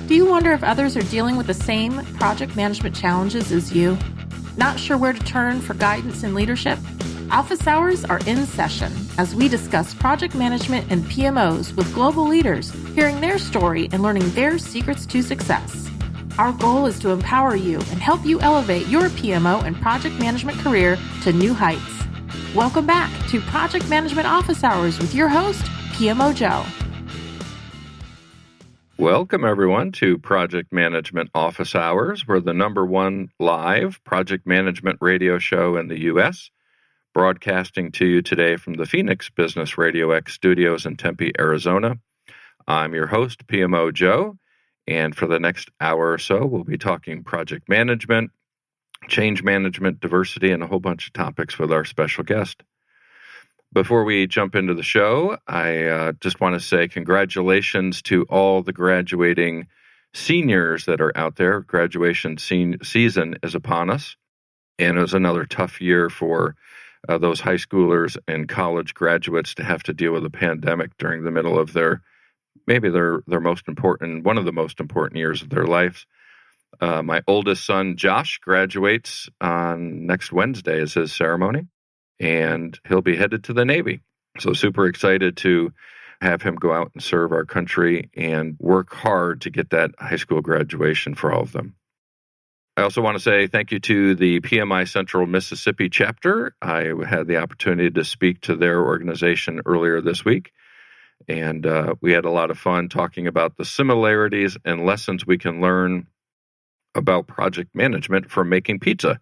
Do you wonder if others are dealing with the same project management challenges as you? Not sure where to turn for guidance and leadership? Office hours are in session as we discuss project management and PMOs with global leaders, hearing their story and learning their secrets to success. Our goal is to empower you and help you elevate your PMO and project management career to new heights. Welcome back to Project Management Office Hours with your host, PMO Joe. Welcome, everyone, to Project Management Office Hours. We're the #1 live project management radio show in the U.S., broadcasting to you today from the Phoenix Business Radio X studios in Tempe, Arizona. I'm your host, PMO Joe, and for the next hour or so, we'll be talking project management, change management, diversity, and a whole bunch of topics with our special guest. Before we jump into the show, I just want to say congratulations to all the graduating seniors that are out there. Graduation season is upon us, and it was another tough year for those high schoolers and college graduates to have to deal with a pandemic during the middle of their most important, one of the most important years of their lives. My oldest son, Josh, graduates on next Wednesday is his ceremony, and he'll be headed to the Navy. So super excited to have him go out and serve our country and work hard to get that high school graduation for all of them. I also want to say thank you to the PMI Central Mississippi chapter. I had the opportunity to speak to their organization earlier this week, and we had a lot of fun talking about the similarities and lessons we can learn about project management from making pizza.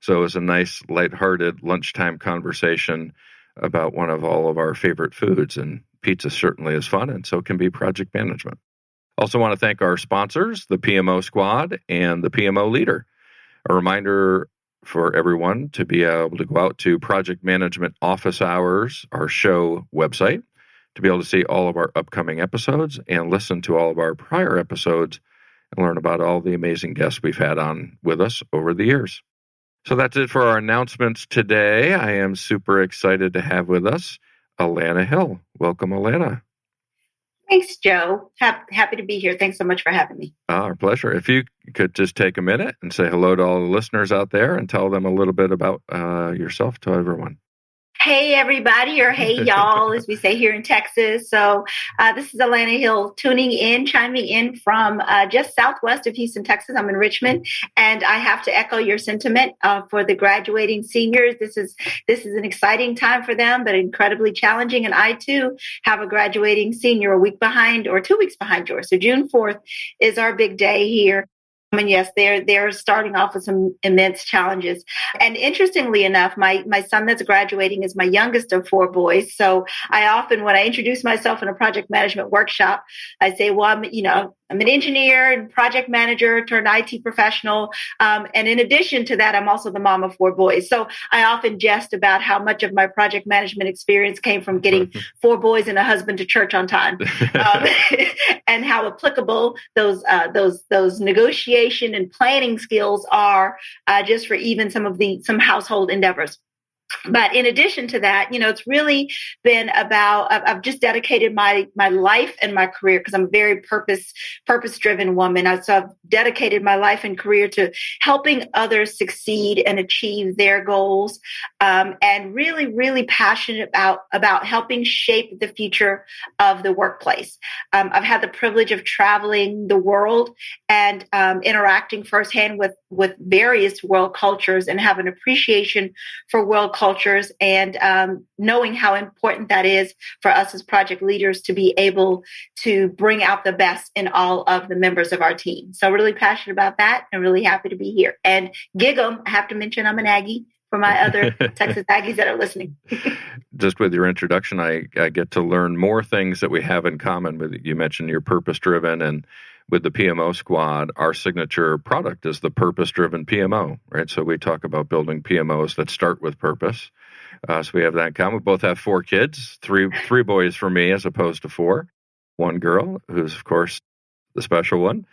So it was a nice, lighthearted lunchtime conversation about one of all of our favorite foods, and pizza certainly is fun, and so can be project management. Also want to thank our sponsors, the PMO Squad and the PMO Leader. A reminder for everyone to be able to go out to Project Management Office Hours, our show website, to be able to see all of our upcoming episodes and listen to all of our prior episodes and learn about all the amazing guests we've had on with us over the years. So that's it for our announcements today. I am super excited to have with us Alana Hill. Welcome, Alana. Thanks, Joe. Happy to be here. Thanks so much for having me. Our pleasure. If you could just take a minute and say hello to all the listeners out there and tell them a little bit about yourself to everyone. Hey, everybody, or hey, y'all, as we say here in Texas. So this is Alana Hill chiming in from just southwest of Houston, Texas. I'm in Richmond, and I have to echo your sentiment for the graduating seniors. This is an exciting time for them, but incredibly challenging. And I, too, have a graduating senior a week behind or 2 weeks behind yours. So June 4th is our big day here. And yes, they're starting off with some immense challenges. And interestingly enough, my son that's graduating is my youngest of 4 boys. So I often, when I introduce myself in a project management workshop, I say, well, I'm an engineer and project manager turned IT professional. And in addition to that, I'm also the mom of 4 boys. So I often jest about how much of my project management experience came from getting 4 boys and a husband to church on time, and how applicable those negotiation and planning skills are just for even some household endeavors. But in addition to that, it's really been about, I've just dedicated my life and my career, because I'm a very purpose-driven woman. So I've dedicated my life and career to helping others succeed and achieve their goals, and really, really passionate about helping shape the future of the workplace. I've had the privilege of traveling the world and interacting firsthand with various world cultures, and have an appreciation for world cultures, and knowing how important that is for us as project leaders to be able to bring out the best in all of the members of our team. So really passionate about that, and really happy to be here. And giggle, I have to mention I'm an Aggie for my other Texas Aggies that are listening. Just with your introduction, I get to learn more things that we have in common. With you mentioned you're purpose-driven, and with the PMO Squad, our signature product is the purpose-driven PMO, right? So we talk about building PMOs that start with purpose. So we have that in common. We both have 4 kids, three boys for me as opposed to 4. 1 girl, who's, of course, the special one.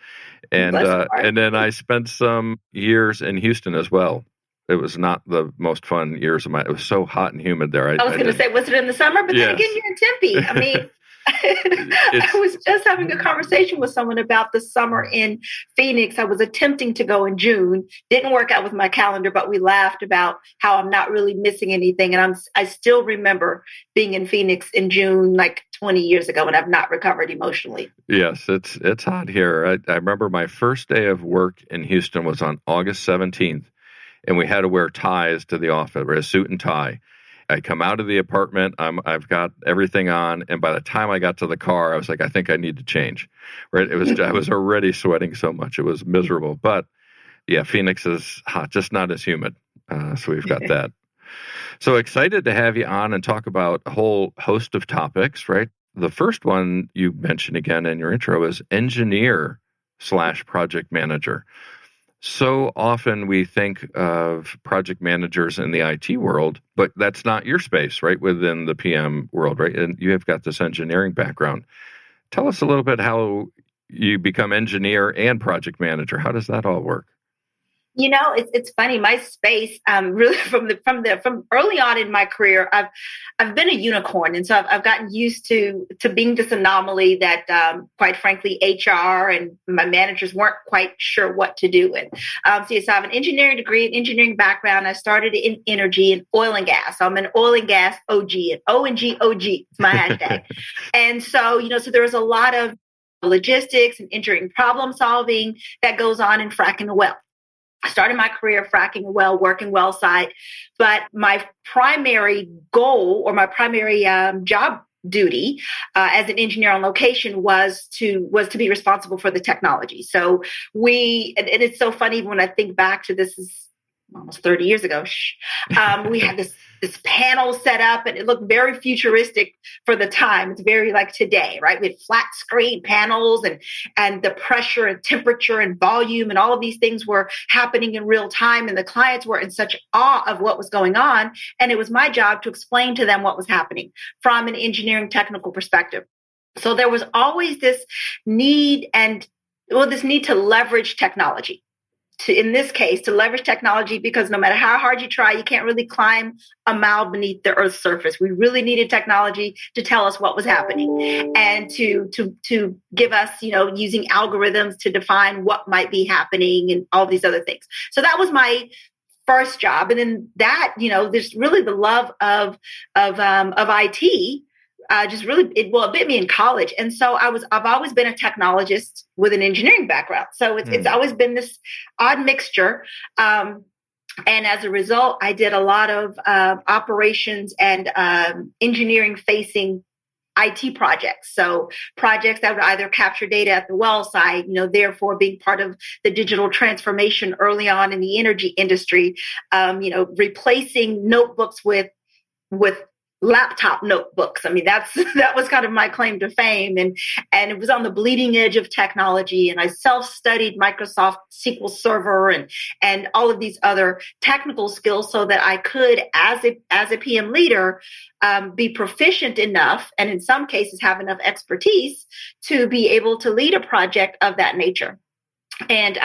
And then I spent some years in Houston as well. It was not the most fun years of it was so hot and humid there. I was going to say, was it in the summer? But then again, you're in Tempe. I mean, I was just having a conversation with someone about the summer in Phoenix. I was attempting to go in June. Didn't work out with my calendar, but we laughed about how I'm not really missing anything. And I still remember being in Phoenix in June, like 20 years ago, and I've not recovered emotionally. Yes, it's hot here. I remember my first day of work in Houston was on August 17th, and we had to wear ties to the office, wear a suit and tie. I come out of the apartment, I've got everything on, and by the time I got to the car, I was like, I think I need to change. Right? I was already sweating so much. It was miserable. But yeah, Phoenix is hot, just not as humid. So we've got that. So excited to have you on and talk about a whole host of topics, right? The first one you mentioned again in your intro is engineer/project manager. So often we think of project managers in the IT world, but that's not your space, right? Within the PM world, right? And you have got this engineering background. Tell us a little bit how you become engineer and project manager. How does that all work? You know, it's funny. My space, really from early on in my career, I've been a unicorn, and so I've gotten used to being this anomaly that, quite frankly, HR and my managers weren't quite sure what to do with. So I have an engineering degree, an engineering background. I started in energy and oil and gas. So I'm an oil and gas OG, and O&G OG. It's my hashtag. And so so there was a lot of logistics and engineering problem solving that goes on in fracking a well. I started my career fracking a well, working well site, but my primary goal or my primary job duty as an engineer on location was to be responsible for the technology. So and it's so funny when I think back to this is almost 30 years ago. We had this panel set up, and it looked very futuristic for the time. It's very like today, right? We had flat screen panels, and the pressure and temperature and volume and all of these things were happening in real time. And the clients were in such awe of what was going on. And it was my job to explain to them what was happening from an engineering technical perspective. So there was always this need to leverage technology. In this case, to leverage technology, because no matter how hard you try, you can't really climb a mile beneath the Earth's surface. We really needed technology to tell us what was happening and to give us, using algorithms to define what might be happening and all these other things. So that was my first job. And then that, there's really the love of IT. It bit me in college. And so I've always been a technologist with an engineering background. So it's always been this odd mixture. And as a result, I did a lot of operations and engineering facing IT projects. So projects that would either capture data at the well site, therefore being part of the digital transformation early on in the energy industry, replacing notebooks with laptop notebooks. I mean, that was kind of my claim to fame. And it was on the bleeding edge of technology. And I self-studied Microsoft SQL Server and all of these other technical skills so that I could, as a PM leader, be proficient enough, and in some cases have enough expertise to be able to lead a project of that nature. And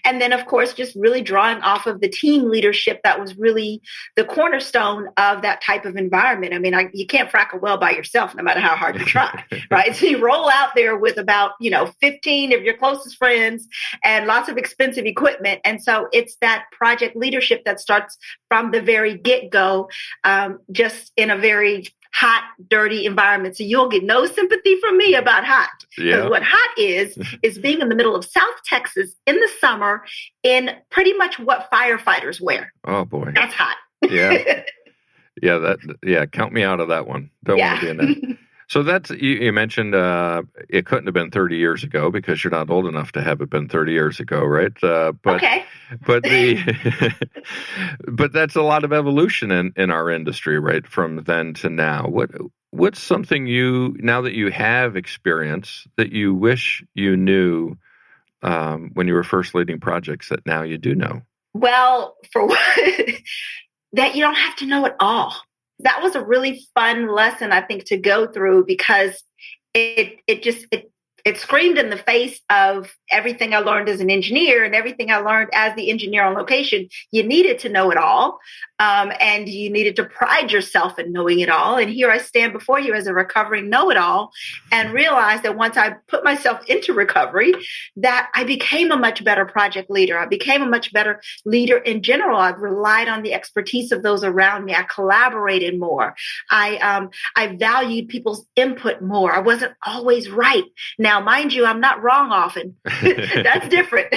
then, of course, just really drawing off of the team leadership that was really the cornerstone of that type of environment. I mean, you can't frack a well by yourself, no matter how hard you try, right? So you roll out there with about, 15 of your closest friends and lots of expensive equipment. And so it's that project leadership that starts from the very get-go, just in a very hot, dirty environment. So you'll get no sympathy from me about hot. Because what hot is being in the middle of South Texas in the summer in pretty much what firefighters wear. Oh boy. That's hot. Count me out of that one. Don't want to be in that. So that's, you mentioned it couldn't have been 30 years ago because you're not old enough to have it been 30 years ago, right? Okay. But but that's a lot of evolution in our industry, right? From then to now. What's something now that you have experience that you wish you knew when you were first leading projects that now you do know? Well, for one, that you don't have to know it all. That was a really fun lesson, I think, to go through because it it screamed in the face of everything I learned as an engineer and everything I learned as the engineer on location. You needed to know it all. And you needed to pride yourself in knowing it all. And here I stand before you as a recovering know-it-all and realize that once I put myself into recovery, that I became a much better project leader. I became a much better leader in general. I've relied on the expertise of those around me. I collaborated more. I valued people's input more. I wasn't always right. Now, mind you, I'm not wrong often. That's different.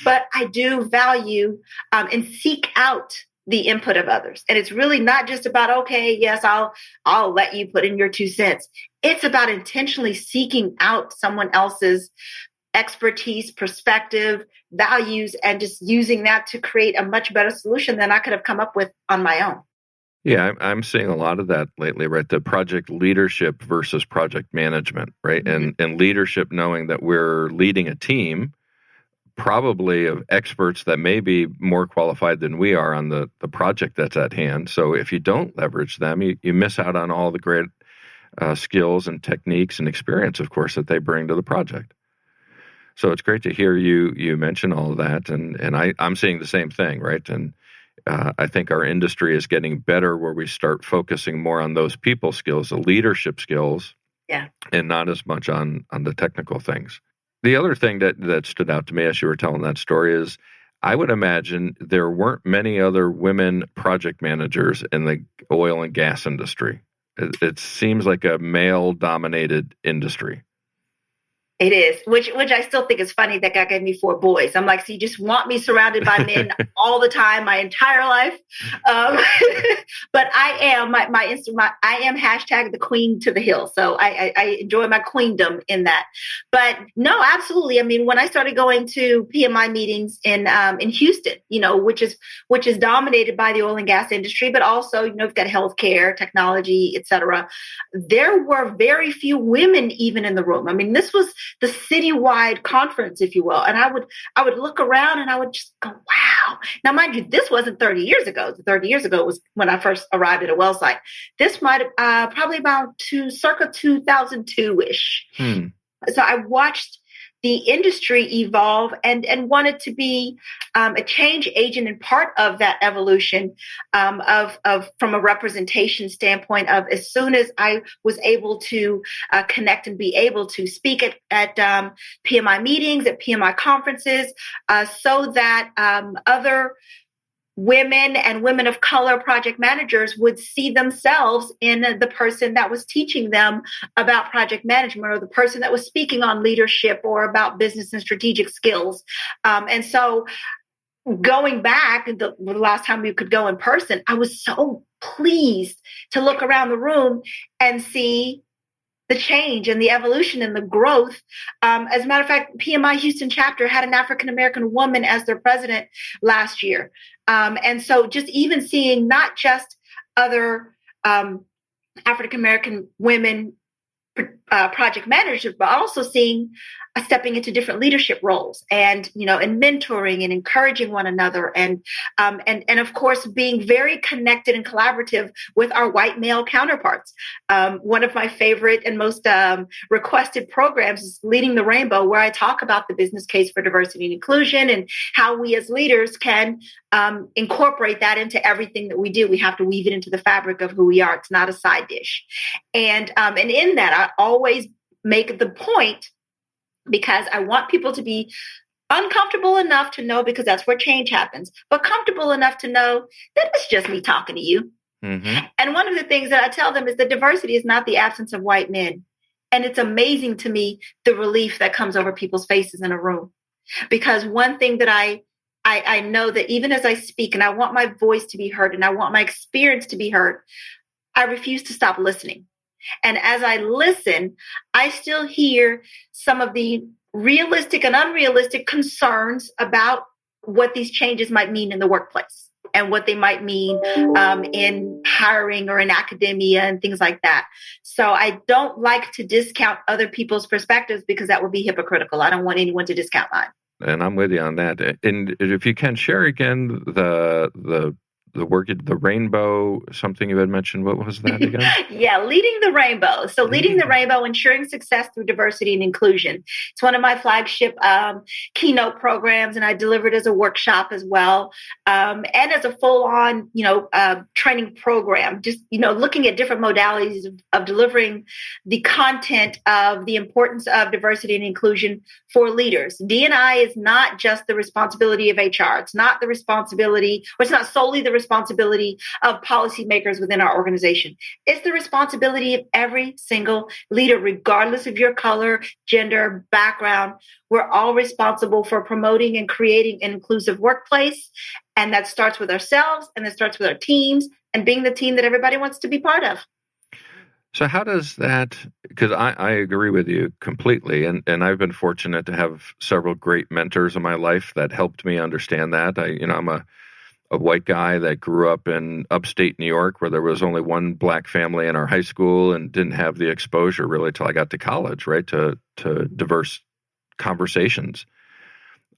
But I do value and seek out the input of others. And it's really not just about, okay, yes, I'll let you put in your 2 cents. It's about intentionally seeking out someone else's expertise, perspective, values, and just using that to create a much better solution than I could have come up with on my own. Yeah, I'm seeing a lot of that lately, right? The project leadership versus project management, right? Mm-hmm. And leadership knowing that we're leading a team probably of experts that may be more qualified than we are on the project that's at hand. So if you don't leverage them, you miss out on all the great skills and techniques and experience, of course, that they bring to the project. So it's great to hear you mention all of that. And I'm seeing the same thing, right? And I think our industry is getting better where we start focusing more on those people skills, the leadership skills, and not as much on the technical things. The other thing that stood out to me as you were telling that story is I would imagine there weren't many other women project managers in the oil and gas industry. It seems like a male-dominated industry. It is, which I still think is funny that God gave me 4 boys. I'm like, so you just want me surrounded by men all the time, my entire life. But I am I am hashtag the queen to the hill. So I enjoy my queendom in that. But no, absolutely. I mean, when I started going to PMI meetings in Houston, which is dominated by the oil and gas industry, but also, you've got healthcare, technology, et cetera. There were very few women even in the room. I mean, this was the citywide conference, if you will. And I would look around and I would just go, wow. Now, mind you, this wasn't 30 years ago. 30 years ago was when I first arrived at a well site. This might have probably about circa 2002-ish. So I watched the industry evolve and wanted to be a change agent and part of that evolution of from a representation standpoint of as soon as I was able to connect and be able to speak at PMI meetings, at PMI conferences, so that other women and women of color project managers would see themselves in the person that was teaching them about project management or the person that was speaking on leadership or about business and strategic skills. And so going back, the last time we could go in person, I was so pleased to look around the room and see the change and the evolution and the growth. As a matter of fact, PMI Houston chapter had an African-American woman as their president last year. And so just even seeing not just other African-American women project managers, but also seeing stepping into different leadership roles and, and mentoring and encouraging one another. And of course, being very connected and collaborative with our white male counterparts. One of my favorite and most requested programs is Leading the Rainbow, where I talk about the business case for diversity and inclusion and how we as leaders can incorporate that into everything that we do. We have to weave it into the fabric of who we are. It's not a side dish. And in that, I always make the point, because I want people to be uncomfortable enough to know, because that's where change happens, but comfortable enough to know that it's just me talking to you. Mm-hmm. And one of the things that I tell them is that diversity is not the absence of white men. And it's amazing to me, the relief that comes over people's faces in a room. Because one thing that I know that even as I speak and I want my voice to be heard and I want my experience to be heard, I refuse to stop listening. And as I listen, I still hear some of the realistic and unrealistic concerns about what these changes might mean in the workplace and what they might mean in hiring or in academia and things like that. So I don't like to discount other people's perspectives because that would be hypocritical. I don't want anyone to discount mine. And I'm with you on that. And if you can share again the the work, the rainbow, something you had mentioned. What was that again? Yeah, leading the rainbow. So leading the rainbow, ensuring success through diversity and inclusion. It's one of my flagship keynote programs, and I delivered as a workshop as well, and as a full-on, training program. Just looking at different modalities of delivering the content of the importance of diversity and inclusion for leaders. D&I is not just the responsibility of HR. It's not the responsibility, or it's not solely the responsibility of policymakers within our organization. It's the responsibility of every single leader, regardless of your color, gender, background. We're all responsible for promoting and creating an inclusive workplace. And that starts with ourselves, and that starts with our teams, and being the team that everybody wants to be part of. So how does that, because I agree with you completely, and I've been fortunate to have several great mentors in my life that helped me understand that. I'm a white guy that grew up in upstate New York, where there was only one black family in our high school, and didn't have the exposure really till I got to college, right, to diverse conversations.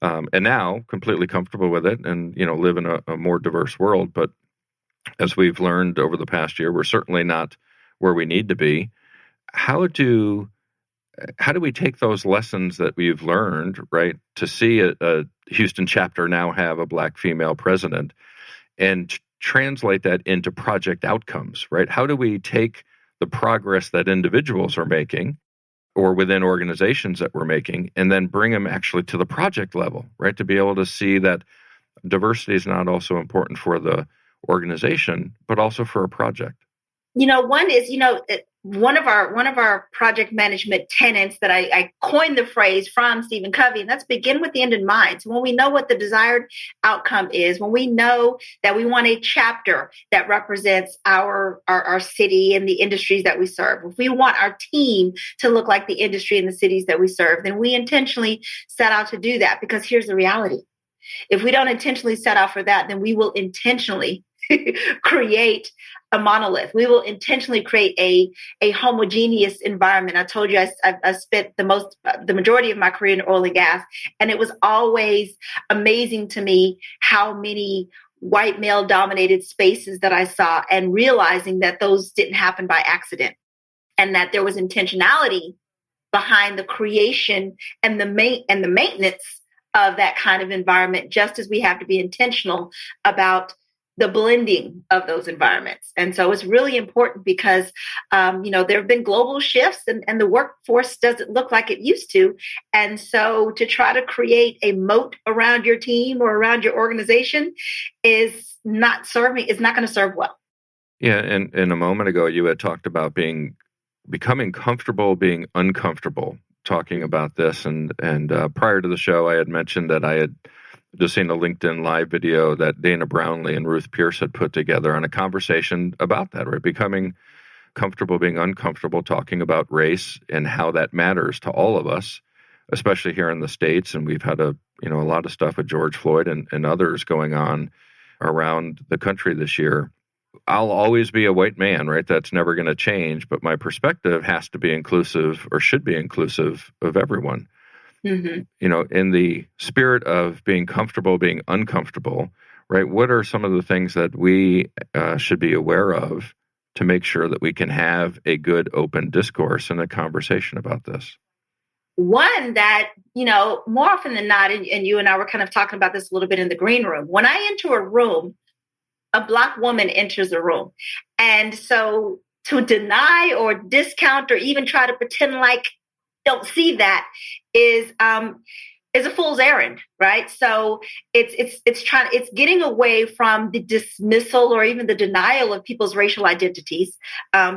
And now completely comfortable with it, and live in a more diverse world. But as we've learned over the past year, we're certainly not where we need to be. How do we take those lessons that we've learned, right, to see a Houston chapter now have a black female president, and translate that into project outcomes, right? How do we take the progress that individuals are making, or within organizations that we're making, and then bring them actually to the project level, right? To be able to see that diversity is not also important for the organization, but also for a project. One is, one of our project management tenets that I coined the phrase from Stephen Covey, and that's begin with the end in mind. So when we know what the desired outcome is, when we know that we want a chapter that represents our city and the industries that we serve, if we want our team to look like the industry and the cities that we serve, then we intentionally set out to do that. Because here's the reality. If we don't intentionally set out for that, then we will intentionally create a monolith. We will intentionally create a homogeneous environment. I told you I spent the majority of my career in oil and gas, and it was always amazing to me how many white male dominated spaces that I saw, and realizing that those didn't happen by accident, and that there was intentionality behind the creation and the maintenance of that kind of environment, just as we have to be intentional about the blending of those environments. And so it's really important because, there have been global shifts, and the workforce doesn't look like it used to. And so to try to create a moat around your team or around your organization is not going to serve well. Yeah. And a moment ago, you had talked about becoming comfortable being uncomfortable, talking about this. And prior to the show, I had mentioned that I had just seen a LinkedIn live video that Dana Brownlee and Ruth Pierce had put together on a conversation about that, right? Becoming comfortable being uncomfortable, talking about race and how that matters to all of us, especially here in the States. And we've had a lot of stuff with George Floyd and others going on around the country this year. I'll always be a white man, right? That's never going to change. But my perspective has to be inclusive, or should be inclusive, of everyone. Mm-hmm. In the spirit of being comfortable, being uncomfortable, right? What are some of the things that we should be aware of to make sure that we can have a good open discourse and a conversation about this? One that, more often than not, and you and I were kind of talking about this a little bit in the green room, when I enter a room, a Black woman enters a room. And so to deny or discount or even try to pretend like don't see that is a fool's errand, right? So it's getting away from the dismissal or even the denial of people's racial identities,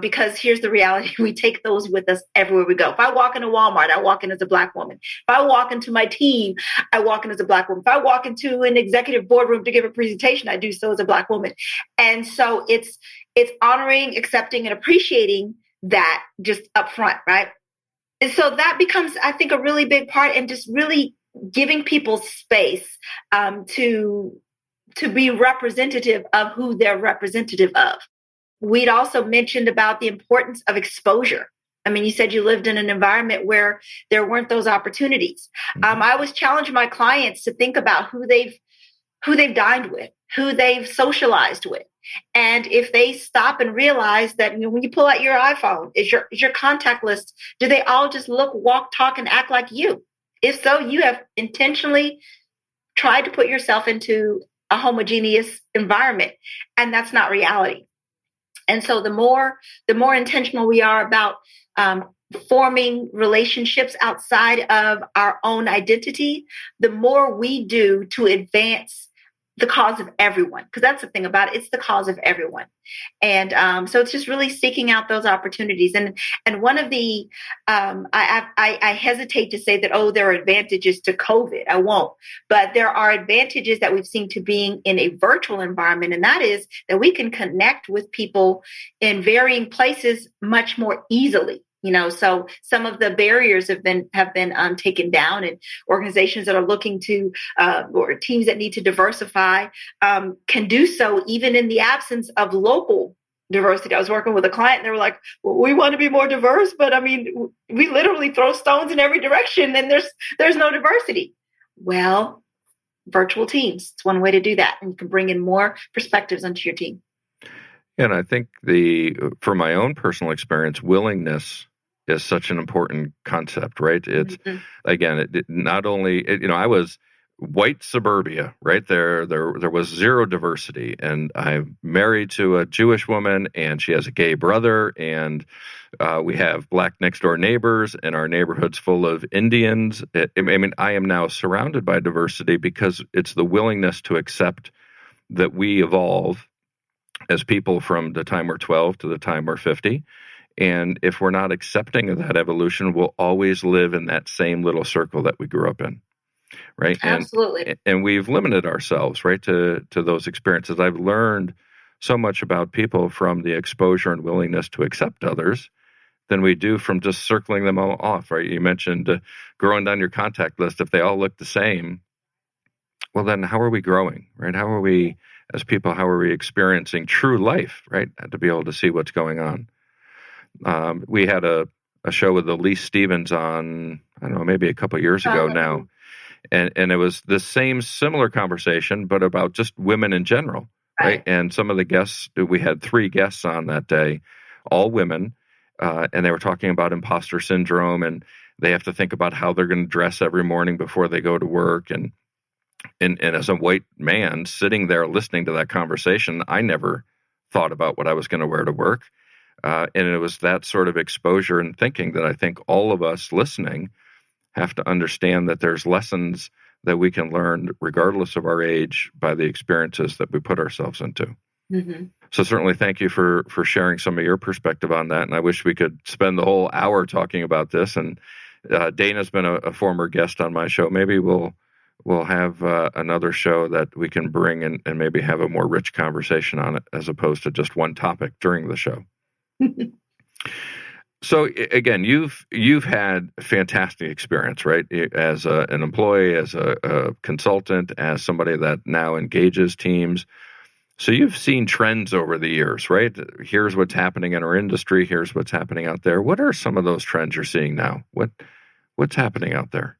because here's the reality: we take those with us everywhere we go. If I walk into Walmart, I walk in as a Black woman. If I walk into my team, I walk in as a Black woman. If I walk into an executive boardroom to give a presentation, I do so as a Black woman. And so it's honoring, accepting, and appreciating that just up front, right? And so that becomes, I think, a really big part, and just really giving people space to be representative of who they're representative of. We'd also mentioned about the importance of exposure. I mean, you said you lived in an environment where there weren't those opportunities. I always challenge my clients to think about who they've who they've dined with, who they've socialized with. And if they stop and realize that, when you pull out your iPhone, is your contact list, do they all just look, walk, talk, and act like you? If so, you have intentionally tried to put yourself into a homogeneous environment, and that's not reality. And so the more intentional we are about forming relationships outside of our own identity, the more we do to advance the cause of everyone, because that's the thing about it. It's the cause of everyone. And so it's just really seeking out those opportunities. And one of the, I hesitate to say that, oh, there are advantages to COVID. I won't. But there are advantages that we've seen to being in a virtual environment. And that is that we can connect with people in varying places much more easily. So some of the barriers have been taken down, and organizations that are looking to, or teams that need to diversify, can do so even in the absence of local diversity. I was working with a client and they were like, well, we want to be more diverse, but we literally throw stones in every direction and there's no diversity. Well, virtual teams, it's one way to do that. And you can bring in more perspectives onto your team. And I think from my own personal experience, willingness is such an important concept, right? It's again, it not only, I was white suburbia, right? There was zero diversity, and I'm married to a Jewish woman, and she has a gay brother, and we have black next door neighbors, and our neighborhood's full of Indians. I am now surrounded by diversity because it's the willingness to accept that we evolve as people from the time we're 12 to the time we're 50. And if we're not accepting of that evolution, we'll always live in that same little circle that we grew up in, right? Absolutely. And we've limited ourselves, right, to those experiences. I've learned so much about people from the exposure and willingness to accept others than we do from just circling them all off, right? You mentioned growing down your contact list. If they all look the same, well, then how are we growing, right? How are we, as people, how are we experiencing true life, right? To be able to see what's going on. We had a show with Elise Stevens on, I don't know, maybe a couple of years ago now. And it was the same similar conversation, but about just women in general, right? And some of the guests, we had 3 guests on that day, all women, and they were talking about imposter syndrome, and they have to think about how they're going to dress every morning before they go to work. And as a white man sitting there listening to that conversation, I never thought about what I was going to wear to work. And it was that sort of exposure and thinking that I think all of us listening have to understand that there's lessons that we can learn regardless of our age by the experiences that we put ourselves into. Mm-hmm. So certainly thank you for sharing some of your perspective on that. And I wish we could spend the whole hour talking about this. And Dana's been a former guest on my show. Maybe we'll have another show that we can bring and maybe have a more rich conversation on it as opposed to just one topic during the show. So again, you've had fantastic experience, right? As an employee, as a consultant, as somebody that now engages teams. So you've seen trends over the years, right? Here's what's happening in our industry. Here's what's happening out there. What are some of those trends you're seeing now? What's happening out there?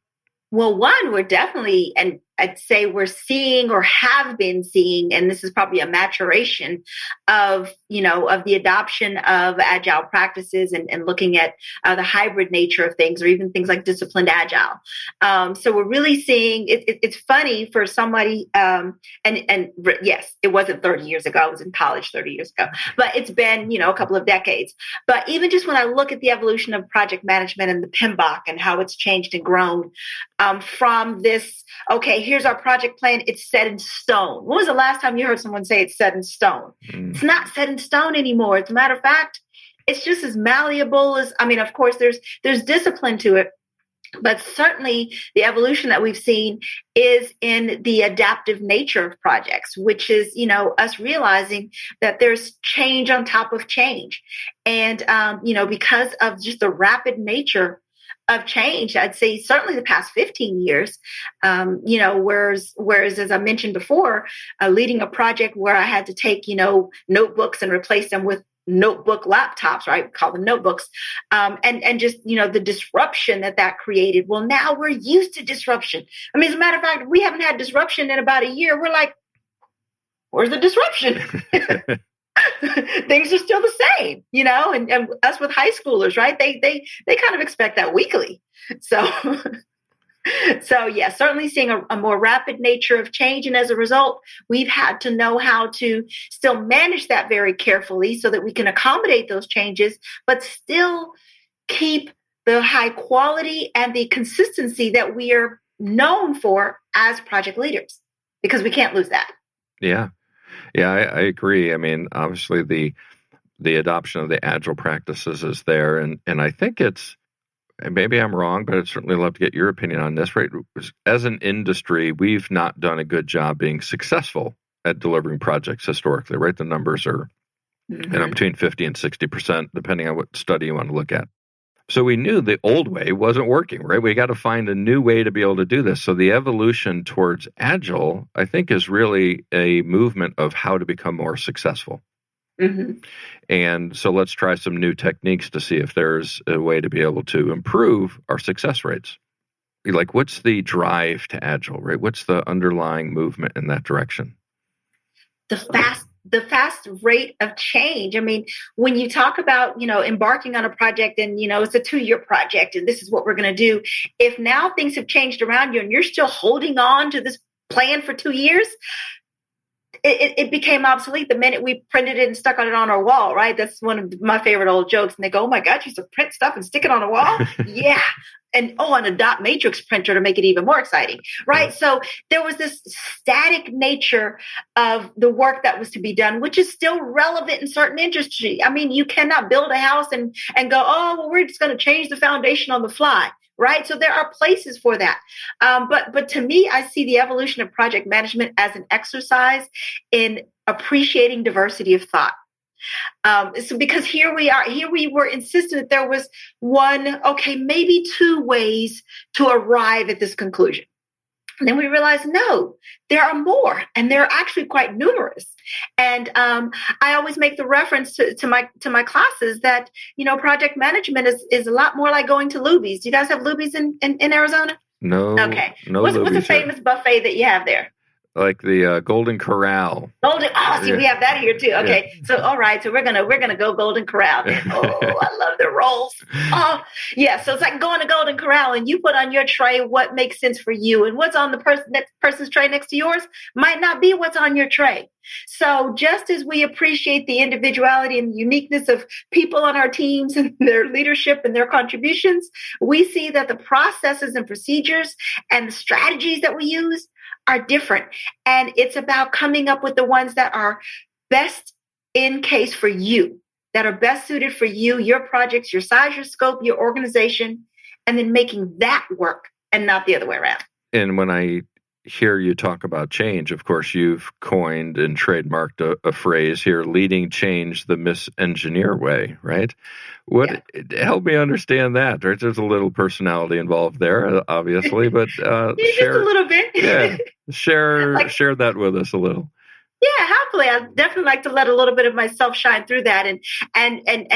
Well, one, we're definitely, and I'd say we're seeing or have been seeing, and this is probably a maturation of the adoption of agile practices and looking at the hybrid nature of things, or even things like disciplined agile. So we're really seeing it's funny for somebody, and yes, it wasn't 30 years ago. I was in college 30 years ago, but it's been, a couple of decades. But even just when I look at the evolution of project management and the Pmbok and how it's changed and grown, from this, okay, here's our project plan, it's set in stone. When was the last time you heard someone say it's set in stone? It's not set in stone anymore. As a matter of fact, it's just as malleable as, of course, there's discipline to it, but certainly the evolution that we've seen is in the adaptive nature of projects, which is, us realizing that there's change on top of change. And, because of just the rapid nature of change, I'd say certainly the past 15 years, whereas as I mentioned before, leading a project where I had to take, notebooks and replace them with notebook laptops, right? We call them notebooks. And just, the disruption that created. Well, now we're used to disruption. I mean, as a matter of fact, we haven't had disruption in about a year. We're like, where's the disruption? Things are still the same, and us with high schoolers, right? They kind of expect that weekly. So yeah, certainly seeing a more rapid nature of change. And as a result, we've had to know how to still manage that very carefully so that we can accommodate those changes, but still keep the high quality and the consistency that we are known for as project leaders, because we can't lose that. Yeah. Yeah, I agree. I mean, obviously the adoption of the agile practices is there. And I think and maybe I'm wrong, but I'd certainly love to get your opinion on this, right? As an industry, we've not done a good job being successful at delivering projects historically, right? The numbers are between 50 and 60%, depending on what study you want to look at. So we knew the old way wasn't working, right? We got to find a new way to be able to do this. So the evolution towards agile, I think, is really a movement of how to become more successful. And so let's try some new techniques to see if there's a way to be able to improve our success rates. Like, what's the drive to agile, right? What's the underlying movement in that direction? The fast rate of change. I mean, when you talk about, embarking on a project and, it's a 2-year project and this is what we're going to do. If now things have changed around you and you're still holding on to this plan for 2 years, it became obsolete the minute we printed it and stuck it on our wall, right? That's one of my favorite old jokes. And they go, oh my God, you used to print stuff and stick it on a wall? Yeah. And on a dot matrix printer to make it even more exciting, right? So there was this static nature of the work that was to be done, which is still relevant in certain industries. I mean, you cannot build a house and go, oh, well, we're just going to change the foundation on the fly. Right. So there are places for that. But to me, I see the evolution of project management as an exercise in appreciating diversity of thought. So because here we were insistent that there was maybe 2 ways to arrive at this conclusion. And then we realized, no, there are more, and they're actually quite numerous. And I always make the reference to my classes that, project management is a lot more like going to Luby's. Do you guys have Luby's in Arizona? No. Okay. No. What's the famous buffet that you have there? Like the Golden Corral. We have that here too. Okay. Yeah. So, all right. So we're gonna go Golden Corral. Oh, I love the rolls. Oh, yeah. So it's like going to Golden Corral and you put on your tray what makes sense for you, and what's on the next person's tray next to yours might not be what's on your tray. So just as we appreciate the individuality and uniqueness of people on our teams and their leadership and their contributions, we see that the processes and procedures and the strategies that we use are different. And it's about coming up with the ones that are best in case for you, that are best suited for you, your projects, your size, your scope, your organization, and then making that work and not the other way around. And when I hear you talk about change, of course, you've coined and trademarked a phrase here, leading change the misengineer way, right? Help me understand that, right? There's a little personality involved there, obviously, but just a little bit. Yeah, share that with us a little. Yeah, happily. I definitely like to let a little bit of myself shine through that. And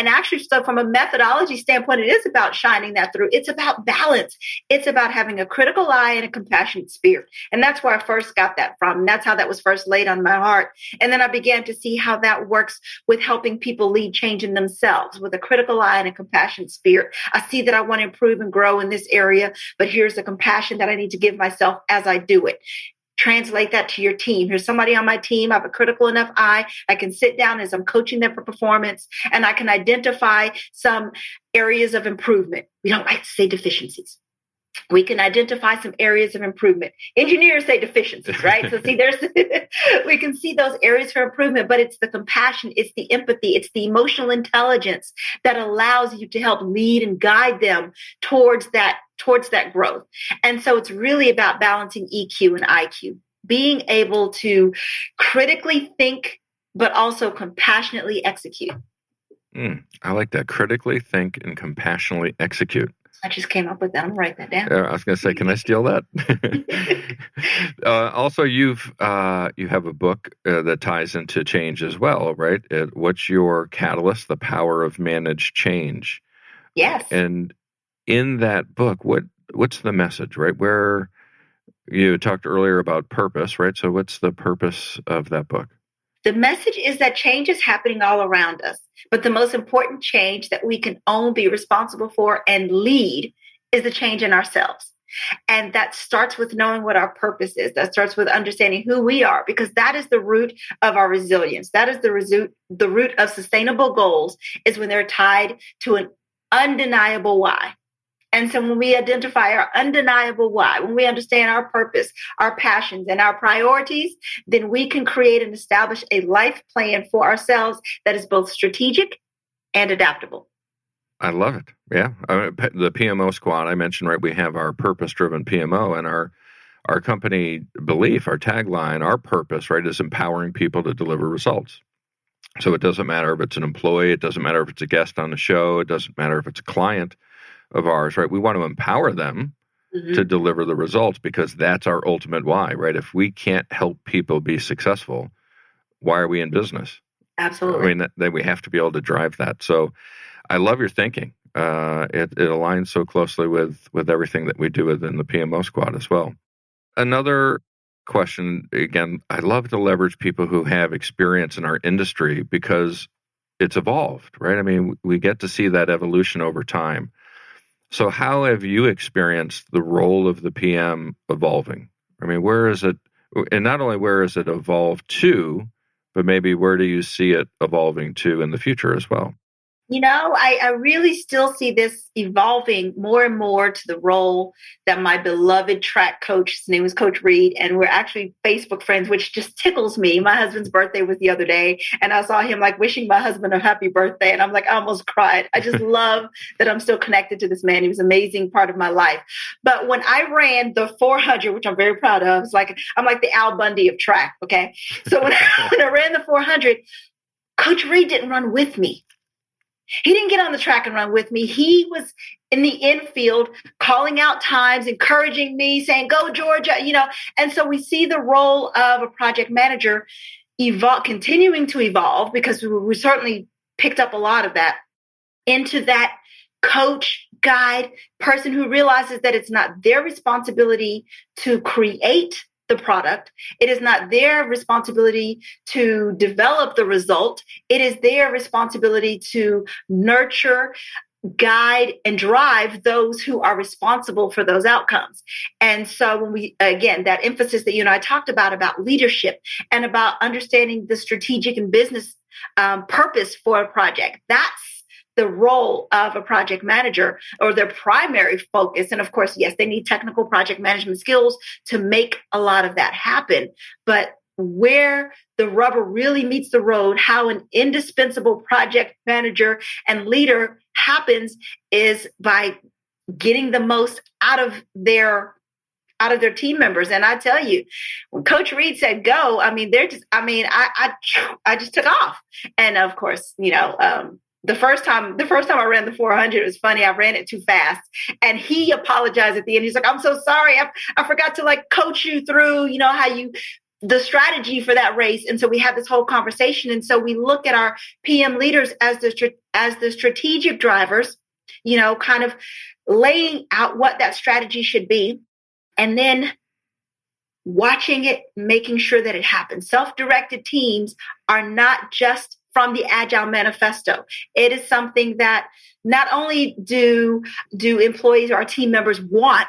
actually, so from a methodology standpoint, it is about shining that through. It's about balance. It's about having a critical eye and a compassionate spirit. And that's where I first got that from. And that's how that was first laid on my heart. And then I began to see how that works with helping people lead change in themselves with a critical eye and a compassionate spirit. I see that I want to improve and grow in this area, but here's the compassion that I need to give myself as I do it. Translate that to your team. Here's somebody on my team. I have a critical enough eye. I can sit down as I'm coaching them for performance, and I can identify some areas of improvement. We don't like to say deficiencies. We can identify some areas of improvement. Engineers say deficiencies, right? So see, we can see those areas for improvement, but it's the compassion, it's the empathy, it's the emotional intelligence that allows you to help lead and guide them towards that growth. And so it's really about balancing EQ and IQ, being able to critically think, but also compassionately execute. I like that. Critically think and compassionately execute. I just came up with that. I'm going to write that down. I was going to say, can I steal that? Also, you have a book that ties into change as well, right? What's your catalyst? The power of managed change. Yes. And in that book, what's the message, right? Where you talked earlier about purpose, right? So what's the purpose of that book? The message is that change is happening all around us, but the most important change that we can own, be responsible for, and lead is the change in ourselves. And that starts with knowing what our purpose is. That starts with understanding who we are, because that is the root of our resilience. That is the root of sustainable goals, is when they're tied to an undeniable why. And so when we identify our undeniable why, when we understand our purpose, our passions, and our priorities, then we can create and establish a life plan for ourselves that is both strategic and adaptable. I love it. Yeah. The PMO squad I mentioned, right? We have our purpose-driven PMO, and our company belief, our tagline, our purpose, right, is empowering people to deliver results. So it doesn't matter if it's an employee, it doesn't matter if it's a guest on the show, it doesn't matter if it's a client of ours, right? We want to empower them to deliver the results, because that's our ultimate why, right? If we can't help people be successful, why are we in business? Absolutely. I mean, then we have to be able to drive that. So I love your thinking. It aligns so closely with everything that we do within the PMO squad as well. Another question, again, I love to leverage people who have experience in our industry because it's evolved, right? I mean, we get to see that evolution over time. So how have you experienced the role of the PM evolving? I mean, where is it, and not only where is it evolved to, but maybe where do you see it evolving to in the future as well? You know, I really still see this evolving more and more to the role that my beloved track coach, his name was Coach Reed, and we're actually Facebook friends, which just tickles me. My husband's birthday was the other day, and I saw him like wishing my husband a happy birthday, and I'm like, I almost cried. I just love that I'm still connected to this man. He was an amazing part of my life. But when I ran the 400, which I'm very proud of, I'm like the Al Bundy of track, okay? So when I ran the 400, Coach Reed didn't run with me. He didn't get on the track and run with me. He was in the infield calling out times, encouraging me, saying, go Georgia, And so we see the role of a project manager continuing to evolve, because we certainly picked up a lot of that, into that coach, guide, person who realizes that it's not their responsibility to create the product. It is not their responsibility to develop the result. It is their responsibility to nurture, guide, and drive those who are responsible for those outcomes. And so when again, that emphasis that you and I talked about leadership and about understanding the strategic and business purpose for a project, that's the role of a project manager, or their primary focus. And of course, yes, they need technical project management skills to make a lot of that happen. But where the rubber really meets the road, how an indispensable project manager and leader happens, is by getting the most out of their team members. And I tell you, when Coach Reed said go, I just took off. And of course, the first time I ran the 400, it was funny. I ran it too fast, and he apologized at the end. He's like, "I'm so sorry. I forgot to coach you through, the strategy for that race." And so we had this whole conversation. And so we look at our PM leaders as the strategic drivers, kind of laying out what that strategy should be, and then watching it, making sure that it happens. Self-directed teams are not just from the Agile Manifesto. It is something that not only do employees or our team members want,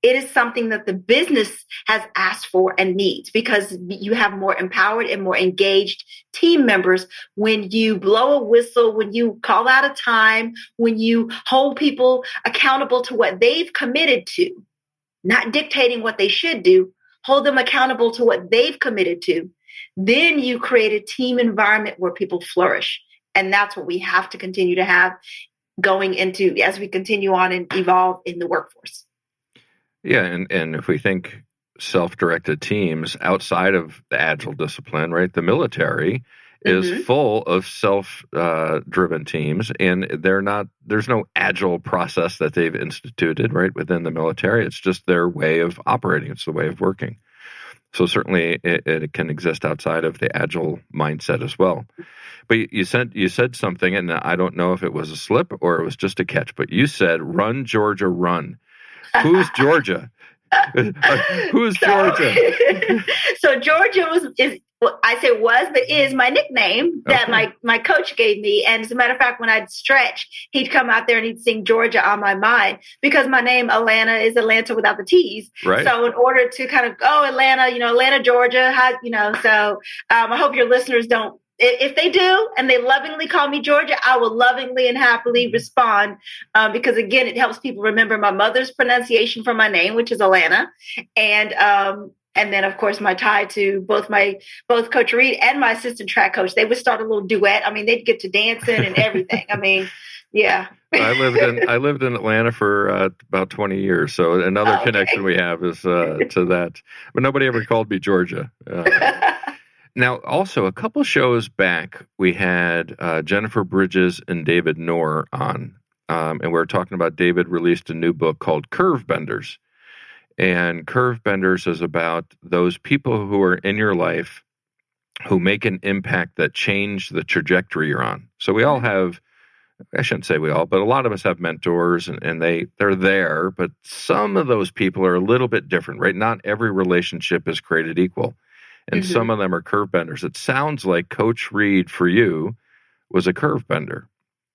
it is something that the business has asked for and needs, because you have more empowered and more engaged team members when you blow a whistle, when you call out a time, when you hold people accountable to what they've committed to, not dictating what they should do, hold them accountable to what they've committed to. Then you create a team environment where people flourish. And that's what we have to continue to have going into as we continue on and evolve in the workforce. Yeah. And if we think self-directed teams outside of the Agile discipline, right, the military is full of self-driven teams, and there's no agile process that they've instituted right within the military. It's just their way of operating. It's the way of working. So certainly it can exist outside of the agile mindset as well. But you said something, and I don't know if it was a slip or it was just a catch, but you said, "Run, Georgia, run." Who's Georgia? Who's Georgia? So Georgia is my nickname that my coach gave me. And as a matter of fact, when I'd stretch, he'd come out there and he'd sing Georgia on my mind, because my name Alana is Atlanta without the T's. Right. So in order to kind of Atlanta, Atlanta, Georgia, so I hope your listeners don't. If they do and they lovingly call me Georgia, I will lovingly and happily respond, because, again, it helps people remember my mother's pronunciation for my name, which is Alana. And then, of course, my tie to both Coach Reed and my assistant track coach. They would start a little duet. I mean, they'd get to dancing and everything. I mean, yeah. I lived in Atlanta for about 20 years. So another connection we have is to that. But nobody ever called me Georgia. Now, also, a couple shows back, we had Jennifer Bridges and David Knorr on, and we were talking about David released a new book called Curve Benders. And Curve Benders is about those people who are in your life who make an impact that change the trajectory you're on. So we all have, I shouldn't say we all, but a lot of us have mentors, and they're there, but some of those people are a little bit different, right? Not every relationship is created equal. And some of them are curve benders. It sounds like Coach Reed for you was a curve bender.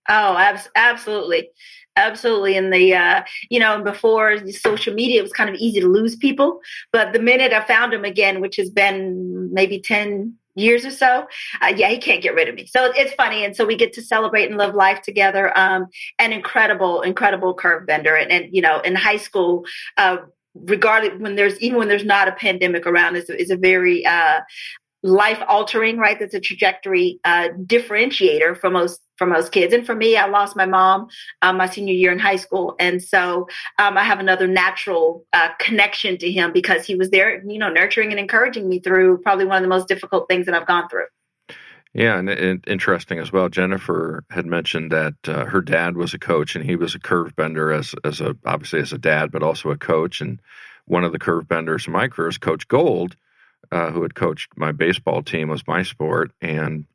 Oh, absolutely. Absolutely. And before social media, it was kind of easy to lose people. But the minute I found him again, which has been maybe 10 years or so, he can't get rid of me. So it's funny. And so we get to celebrate and live life together. An incredible curve bender. And in high school, regardless, when there's not a pandemic around, is a very life altering, right? That's a trajectory differentiator for most kids. And for me, I lost my mom my senior year in high school, and so I have another natural connection to him because he was there, nurturing and encouraging me through probably one of the most difficult things that I've gone through. Yeah, and interesting as well. Jennifer had mentioned that her dad was a coach, and he was a curve bender obviously as a dad, but also a coach. And one of the curve benders in my career is Coach Gold, who had coached my baseball team, was my sport, and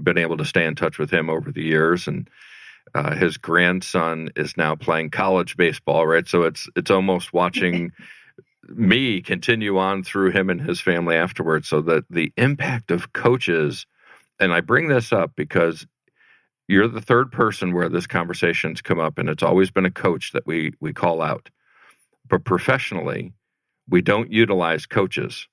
been able to stay in touch with him over the years. And his grandson is now playing college baseball, right? So it's almost watching me continue on through him and his family afterwards. So that the impact of coaches, and I bring this up because you're the third person where this conversation's come up, and it's always been a coach that we call out. But professionally, we don't utilize coaches.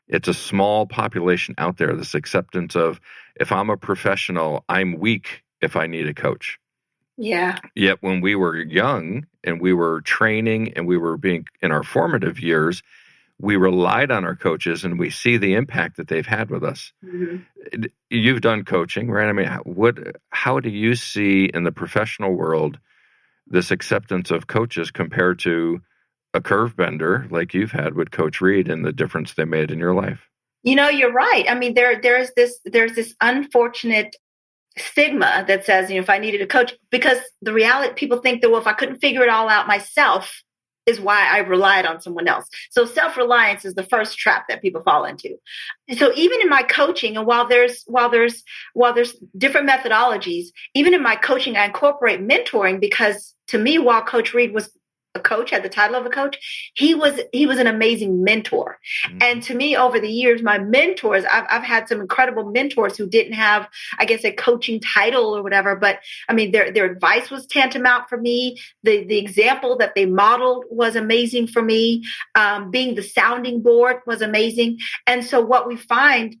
It's a small population out there, this acceptance of, if I'm a professional, I'm weak if I need a coach. Yeah. Yet when we were young and we were training and we were being in our formative years, we relied on our coaches, and we see the impact that they've had with us. Mm-hmm. You've done coaching, right? I mean, how do you see in the professional world this acceptance of coaches compared to a curve bender like you've had with Coach Reed and the difference they made in your life? You're right. I mean, there's this unfortunate stigma that says, if I needed a coach, because the reality, people think that, well, if I couldn't figure it all out myself, is why I relied on someone else. So self-reliance is the first trap that people fall into. So even in my coaching, and while there's different methodologies, even in my coaching, I incorporate mentoring, because to me, while Coach Reed was a coach, had the title of a coach, he was an amazing mentor. Mm-hmm. And to me, over the years, my mentors, I've had some incredible mentors who didn't have, I guess, a coaching title or whatever, but I mean, their advice was tantamount for me. The example that they modeled was amazing for me. Being the sounding board was amazing. And so what we find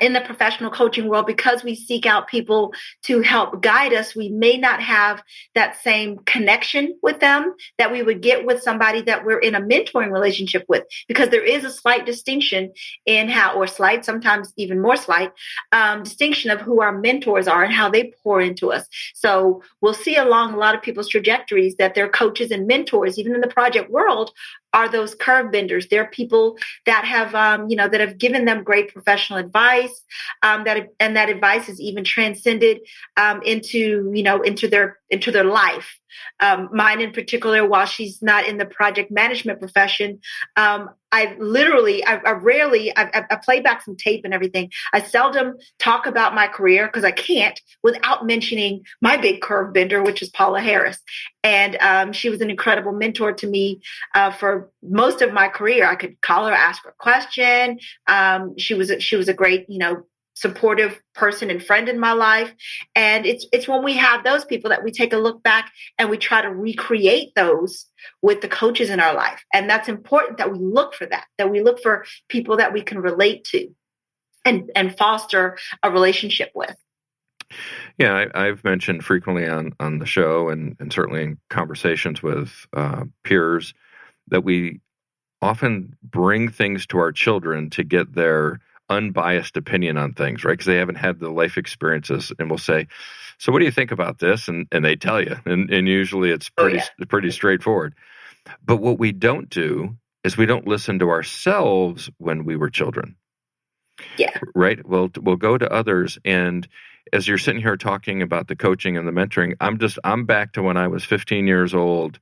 in the professional coaching world, because we seek out people to help guide us, we may not have that same connection with them that we would get with somebody that we're in a mentoring relationship with, because there is a slight distinction in sometimes even more slight distinction of who our mentors are and how they pour into us. So we'll see along a lot of people's trajectories that their coaches and mentors, even in the project world, are those curve benders. They're people that have, that have given them great professional advice, and that advice has even transcended into their life. Mine in particular, while she's not in the project management profession, I play back some tape and everything. I seldom talk about my career because I can't without mentioning my big curve bender, which is Paula Harris. And she was an incredible mentor to me for most of my career. I could call her, ask her a question. She was a great, supportive person and friend in my life. And it's when we have those people that we take a look back and we try to recreate those with the coaches in our life. And that's important that we look for that we look for people that we can relate to and foster a relationship with. Yeah, I've mentioned frequently on the show and certainly in conversations with peers that we often bring things to our children to get their unbiased opinion on things, right? Because they haven't had the life experiences, and we'll say, "So, what do you think about this?" And they tell you, and usually it's pretty straightforward. But what we don't do is we don't listen to ourselves when we were children. Yeah. Right. We'll go to others, and as you're sitting here talking about the coaching and the mentoring, I'm back to when I was 15 years old,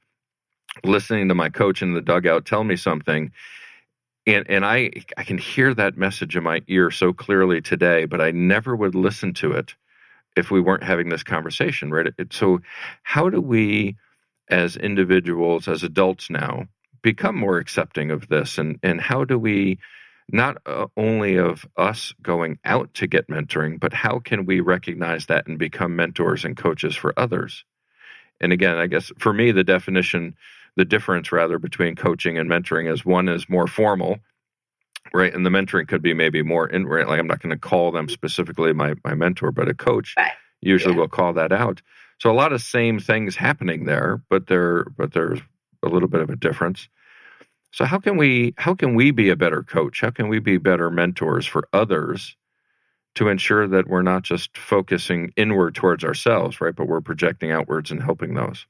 listening to my coach in the dugout tell me something. And I can hear that message in my ear so clearly today, but I never would listen to it if we weren't having this conversation, right? So how do we, as individuals, as adults now, become more accepting of this? And how do we, not only of us going out to get mentoring, but how can we recognize that and become mentors and coaches for others? And again, I guess for me, the difference between coaching and mentoring is one is more formal, right? And the mentoring could be maybe more right? Like I'm not going to call them specifically my mentor, but a coach usually will call that out. So a lot of same things happening there, but there's a little bit of a difference. So how can we be a better coach? How can we be better mentors for others to ensure that we're not just focusing inward towards ourselves, right? But we're projecting outwards and helping those.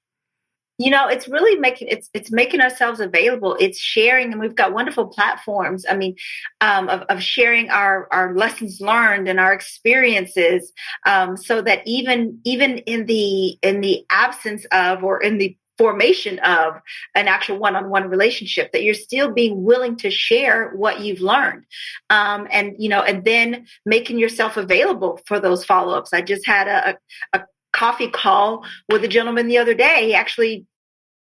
It's really making ourselves available. It's sharing, and we've got wonderful platforms. I mean, of sharing our lessons learned and our experiences, so that even in the absence of, or in the formation of an actual one-on-one relationship, that you're still being willing to share what you've learned, and then making yourself available for those follow-ups. I just had a coffee call with a gentleman the other day. He actually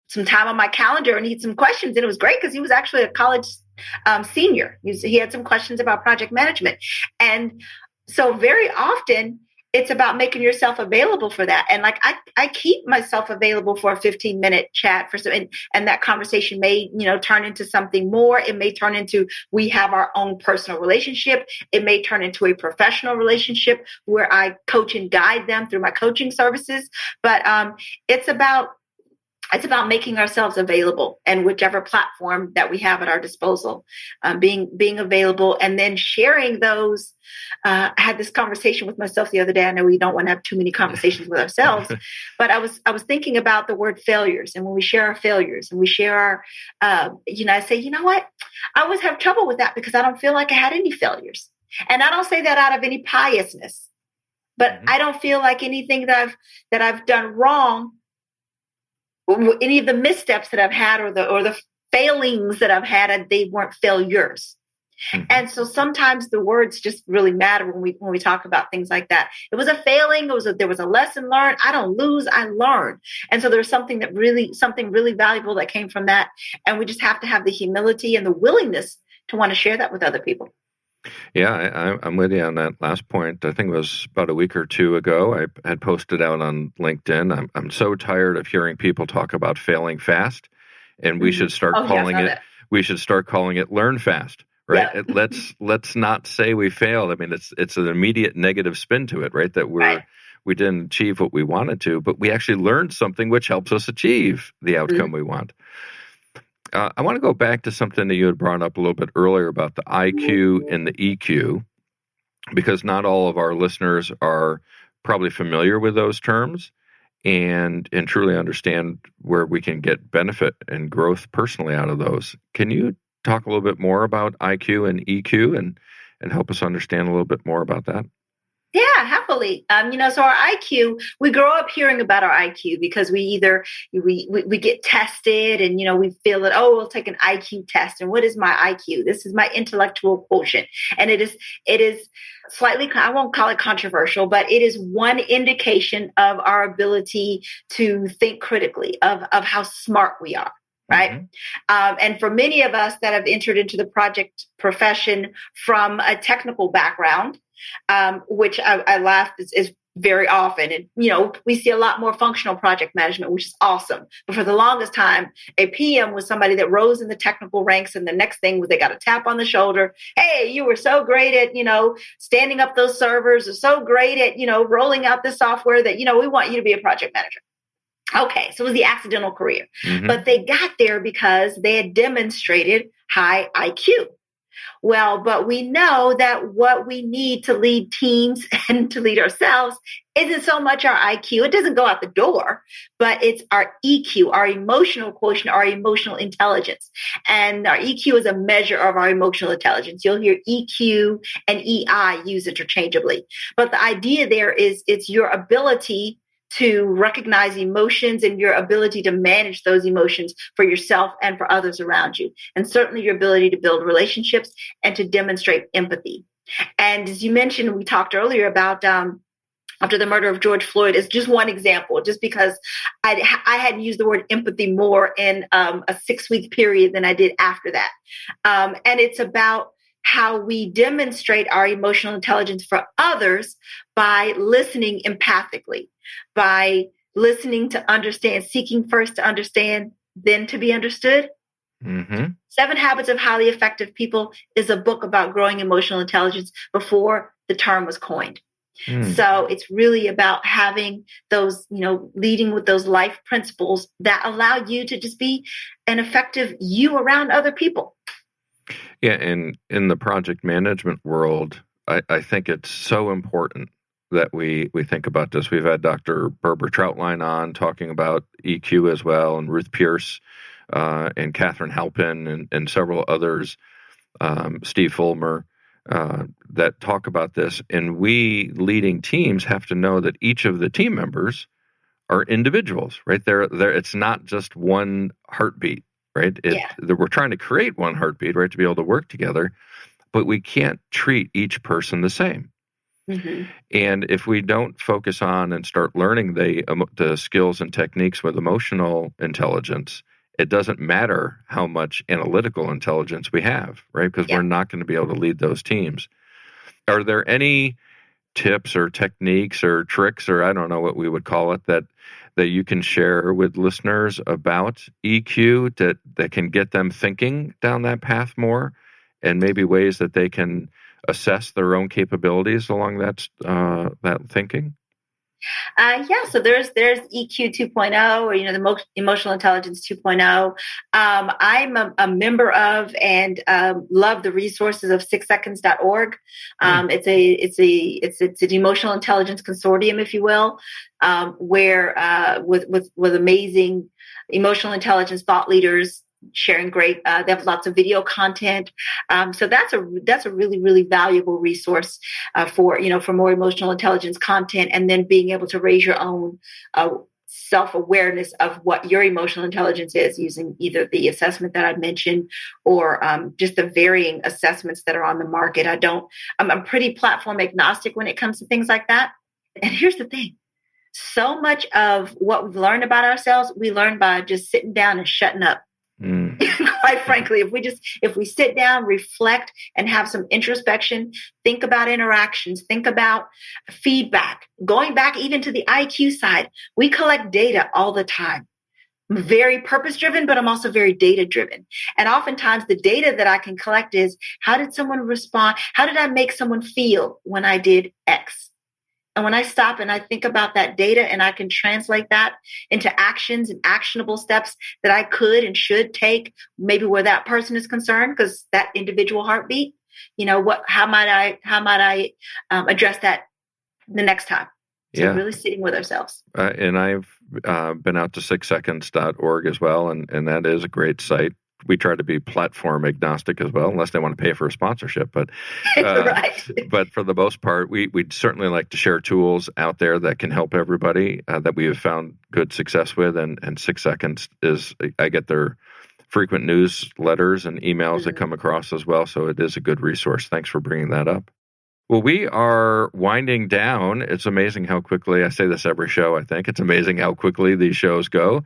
some time on my calendar and he had some questions, and it was great because he was actually a college senior. He had some questions about project management. And so very often it's about making yourself available for that. And like I keep myself available for a 15-minute chat and that conversation may, turn into something more. It may turn into, we have our own personal relationship. It may turn into a professional relationship where I coach and guide them through my coaching services. But it's about making ourselves available, and whichever platform that we have at our disposal, being available, and then sharing those. I had this conversation with myself the other day. I know we don't want to have too many conversations with ourselves, but I was thinking about the word failures. And when we share our failures and we share our, I say, you know what? I always have trouble with that because I don't feel like I had any failures. And I don't say that out of any piousness, but I don't feel like anything that I've done wrong, any of the missteps that I've had or the failings that I've had, they weren't failures. Mm-hmm. And so sometimes the words just really matter when we talk about things like that. It was a failing. There was a lesson learned. I don't lose, I learn. And so there's something really valuable that came from that. And we just have to have the humility and the willingness to want to share that with other people. Yeah, I'm with you on that last point. I think it was about a week or two ago. I had posted out on LinkedIn. I'm so tired of hearing people talk about failing fast, and we should start calling it. We should start calling it learn fast, right? Yeah. Let's not say we failed. I mean, it's an immediate negative spin to it, right? That we didn't achieve what we wanted to, but we actually learned something which helps us achieve the outcome we want. I want to go back to something that you had brought up a little bit earlier about the IQ and the EQ, because not all of our listeners are probably familiar with those terms. and truly understand where we can get benefit and growth personally out of those. Can you talk a little bit more about IQ and EQ and help us understand a little bit more about that? Yeah, happily. So our IQ, we grow up hearing about our IQ because we get tested and, we feel that, we'll take an IQ test. And what is my IQ? This is my intellectual quotient. And it is slightly, I won't call it controversial, but it is one indication of our ability to think critically, of how smart we are. Right. Mm-hmm. And for many of us that have entered into the project profession from a technical background, which I laugh is very often. And, we see a lot more functional project management, which is awesome. But for the longest time, a PM was somebody that rose in the technical ranks. And the next thing was they got a tap on the shoulder. Hey, you were so great at, standing up those servers, or so great at, rolling out this software that, we want you to be a project manager. Okay, so it was the accidental career. Mm-hmm. But they got there because they had demonstrated high IQ. Well, but we know that what we need to lead teams and to lead ourselves isn't so much our IQ. It doesn't go out the door, but it's our EQ, our emotional quotient, our emotional intelligence. And our EQ is a measure of our emotional intelligence. You'll hear EQ and EI used interchangeably. But the idea there is it's your ability to recognize emotions and your ability to manage those emotions for yourself and for others around you. And certainly your ability to build relationships and to demonstrate empathy. And as you mentioned, we talked earlier about after the murder of George Floyd is just one example, just because I hadn't used the word empathy more in a 6-week period than I did after that. And it's about how we demonstrate our emotional intelligence for others by listening empathically, by listening to understand, seeking first to understand, then to be understood. Mm-hmm. 7 Habits of Highly Effective People is a book about growing emotional intelligence before the term was coined. So it's really about having those, leading with those life principles that allow you to just be an effective you around other people. Yeah, and in the project management world, I think it's so important that we think about this. We've had Dr. Barbara Troutline on talking about EQ as well, and Ruth Pierce and Catherine Halpin and several others, Steve Fulmer, that talk about this. And we leading teams have to know that each of the team members are individuals, right? It's not just one heartbeat. Right? We're trying to create one heartbeat, right, to be able to work together, but we can't treat each person the same. Mm-hmm. And if we don't focus on and start learning the skills and techniques with emotional intelligence, it doesn't matter how much analytical intelligence we have, right? Because we're not going to be able to lead those teams. Are there any tips or techniques or tricks, or I don't know what we would call it, that you can share with listeners about EQ that can get them thinking down that path more, and maybe ways that they can assess their own capabilities along that thinking? So there's EQ 2.0, or the emotional intelligence 2.0. I'm a member of and love the resources of 6seconds.org. It's an emotional intelligence consortium, if you will, where with amazing emotional intelligence thought leaders sharing great. They have lots of video content, so that's a really, really valuable resource for more emotional intelligence content, and then being able to raise your own self-awareness of what your emotional intelligence is, using either the assessment that I mentioned or just the varying assessments that are on the market. I'm pretty platform agnostic when it comes to things like that. And here's the thing. So much of what we've learned about ourselves, we learn by just sitting down and shutting up. Quite frankly, if we sit down, reflect, and have some introspection, think about interactions, think about feedback, going back even to the IQ side, we collect data all the time. I'm very purpose-driven, but I'm also very data-driven. And oftentimes the data that I can collect is, how did someone respond? How did I make someone feel when I did X? And when I stop and I think about that data and I can translate that into actions and actionable steps that I could and should take, maybe where that person is concerned, because that individual heartbeat, how might I address that the next time? So really sitting with ourselves. And I've been out to 6seconds.org as well, and that is a great site. We try to be platform agnostic as well, unless they want to pay for a sponsorship. But right. But for the most part, we'd certainly like to share tools out there that can help everybody that we have found good success with. And 6 Seconds I get their frequent newsletters and emails that come across as well. So it is a good resource. Thanks for bringing that up. Well, we are winding down. It's amazing how quickly, I say this every show, I think. It's amazing how quickly these shows go.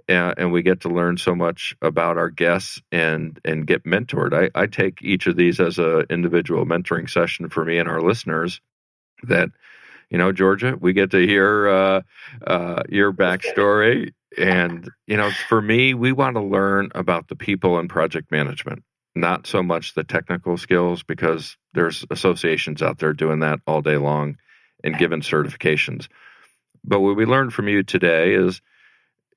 And we get to learn so much about our guests and get mentored. I take each of these as an individual mentoring session for me and our listeners that, Georgia, we get to hear your backstory. And, for me, we want to learn about the people in project management. Not so much the technical skills, because there's associations out there doing that all day long and giving certifications. But what we learned from you today is,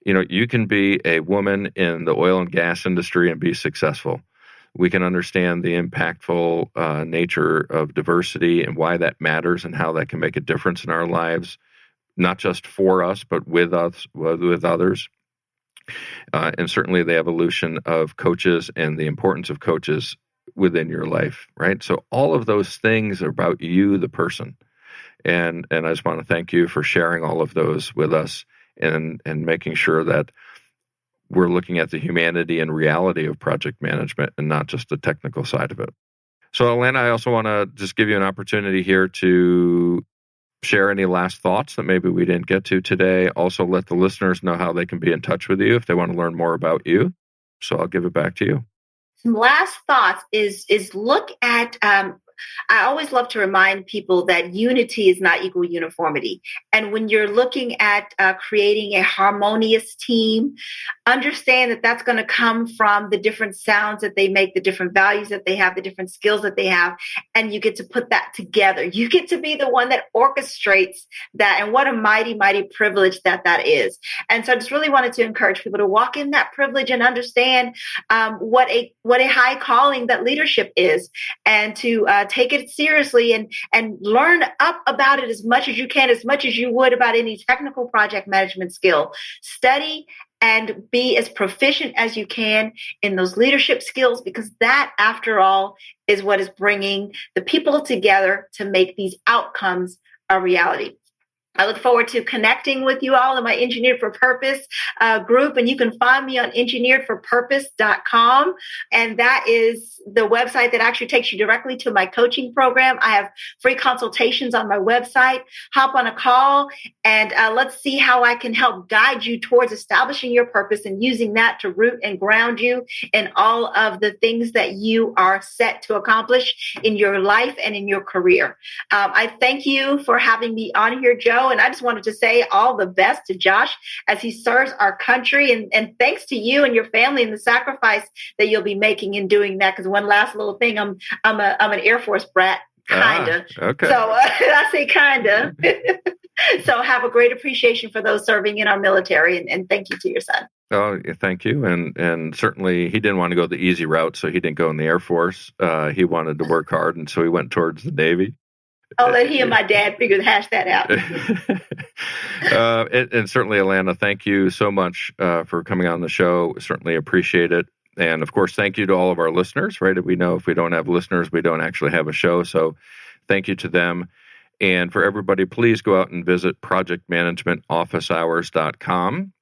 you can be a woman in the oil and gas industry and be successful. We can understand the impactful nature of diversity and why that matters and how that can make a difference in our lives, not just for us, but with us, with others. And certainly the evolution of coaches and the importance of coaches within your life, right? So all of those things are about you, the person. And I just want to thank you for sharing all of those with us and making sure that we're looking at the humanity and reality of project management and not just the technical side of it. So, Alana, I also want to just give you an opportunity here to share any last thoughts that maybe we didn't get to today. Also, let the listeners know how they can be in touch with you if they want to learn more about you. So I'll give it back to you. Some last thoughts is look at, I always love to remind people that unity is not equal uniformity. And when you're looking at creating a harmonious team, understand that that's going to come from the different sounds that they make, the different values that they have, the different skills that they have, and you get to put that together. You get to be the one that orchestrates that, and what a mighty, mighty privilege that is. And so I just really wanted to encourage people to walk in that privilege and understand what a high calling that leadership is, and to take it seriously and learn up about it as much as you can, as much as you would about any technical project management skill. Study and be as proficient as you can in those leadership skills, because that, after all, is what is bringing the people together to make these outcomes a reality. I look forward to connecting with you all in my Engineered for Purpose group. And you can find me on engineeredforpurpose.com. And that is the website that actually takes you directly to my coaching program. I have free consultations on my website. Hop on a call and let's see how I can help guide you towards establishing your purpose and using that to root and ground you in all of the things that you are set to accomplish in your life and in your career. I thank you for having me on here, Joe. And I just wanted to say all the best to Josh as he serves our country. And thanks to you and your family and the sacrifice that you'll be making in doing that. Because one last little thing, I'm an Air Force brat, kinda. Okay. So I say kinda. So have a great appreciation for those serving in our military. And thank you to your son. Oh, thank you. And certainly he didn't want to go the easy route, so he didn't go in the Air Force. He wanted to work hard, and so he went towards the Navy. I'll let he and my dad hash that out. And certainly, Alana, thank you so much for coming on the show. Certainly appreciate it. And of course, thank you to all of our listeners, right? We know if we don't have listeners, we don't actually have a show. So thank you to them. And for everybody, please go out and visit projectmanagementofficehours.com.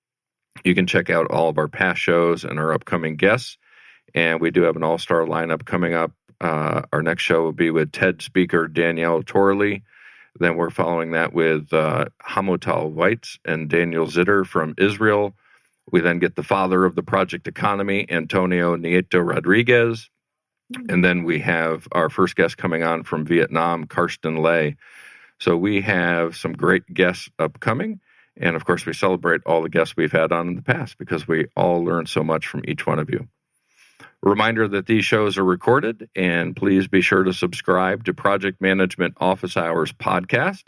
You can check out all of our past shows and our upcoming guests. And we do have an all-star lineup coming up. Our next show will be with TED speaker Danielle Torley. Then we're following that with Hamutal Weitz and Daniel Zitter from Israel. We then get the father of the project economy, Antonio Nieto Rodriguez. And then we have our first guest coming on from Vietnam, Karsten Lay. So we have some great guests upcoming. And of course, we celebrate all the guests we've had on in the past because we all learn so much from each one of you. Reminder that these shows are recorded, and please be sure to subscribe to Project Management Office Hours podcast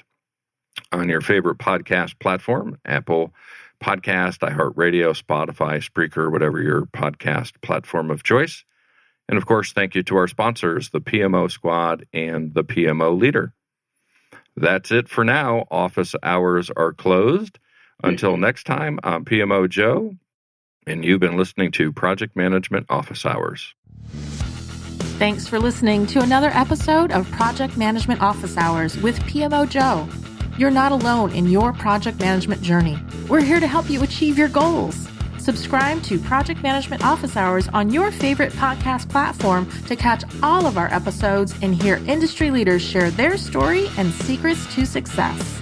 on your favorite podcast platform, Apple Podcast, iHeartRadio, Spotify, Spreaker, whatever your podcast platform of choice. And of course, thank you to our sponsors, the PMO Squad and the PMO Leader. That's it for now. Office hours are closed. Until next time, I'm PMO Joe, and you've been listening to Project Management Office Hours. Thanks for listening to another episode of Project Management Office Hours with PMO Joe. You're not alone in your project management journey. We're here to help you achieve your goals. Subscribe to Project Management Office Hours on your favorite podcast platform to catch all of our episodes and hear industry leaders share their story and secrets to success.